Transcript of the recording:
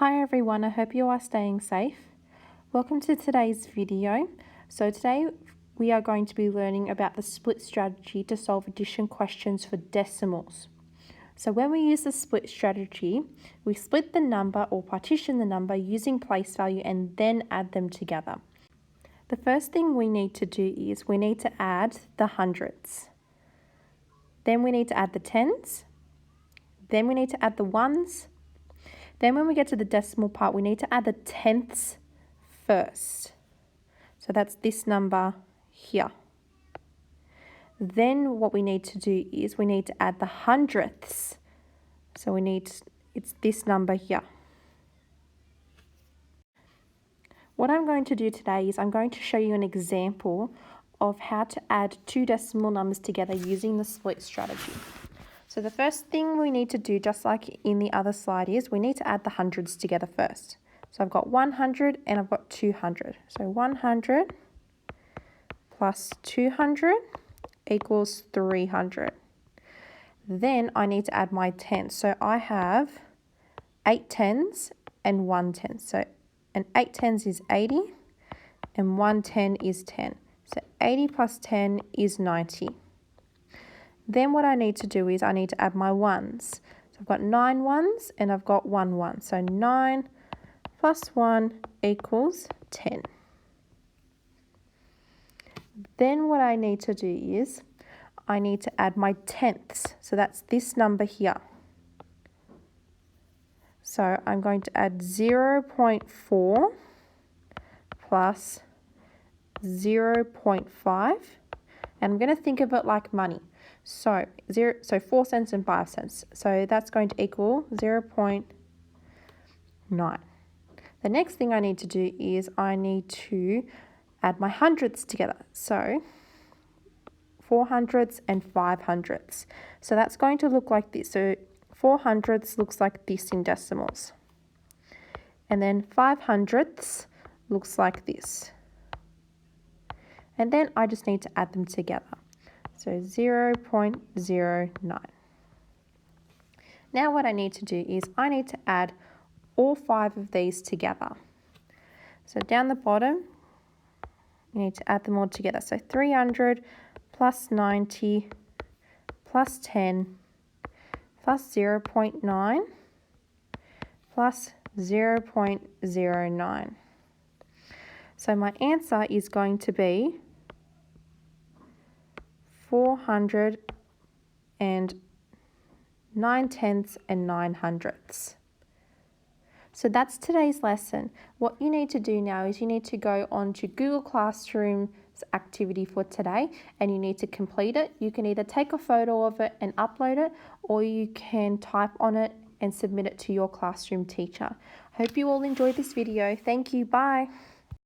Hi everyone, I hope you are staying safe. Welcome to today's video. So today we are going to be learning about the split strategy to solve addition questions for decimals. So when we use the split strategy, we split the number or partition the number using place value and then add them together. The first thing we need to do is we need to add the hundreds. Then we need to add the tens. Then we need to add the ones. Then when we get to the decimal part, we need to add the tenths first. So that's this number here. Then what we need to do is we need to add the hundredths. So it's this number here. What I'm going to do today is I'm going to show you an example of how to add two decimal numbers together using the split strategy. So the first thing we need to do, just like in the other slide, is we need to add the hundreds together first. So I've got 100 and I've got 200. So 100 plus 200 equals 300. Then I need to add my tens. So I have 8 tens and 1 10. So and 8 tens is 80 and 1 10 is 10. So 80 plus 10 is 90. Then what I need to do is I need to add my ones. So I've got 9 ones and I've got 1 1. So 9 plus 1 equals 10. Then what I need to do is I need to add my tenths. So that's this number here. So I'm going to add 0.4 plus 0.5. And I'm going to think of it like money. So 4 cents and 5 cents. So that's going to equal 0.9. The next thing I need to do is I need to add my hundredths together. So 4 hundredths and 5 hundredths. So that's going to look like this. So 4 hundredths looks like this in decimals. And then 5 hundredths looks like this. And then I just need to add them together. So 0.09. Now what I need to do is I need to add all 5 of these together. So down the bottom, you need to add them all together. So 300 plus 90 plus 10 plus 0.9 plus 0.09. So my answer is going to be 409 tenths and 9 hundredths. So that's today's lesson. What you need to do now is you need to go on to Google Classroom's activity for today and you need to complete it. You can either take a photo of it and upload it, or you can type on it and submit it to your classroom teacher. I hope you all enjoyed this video. Thank you. Bye.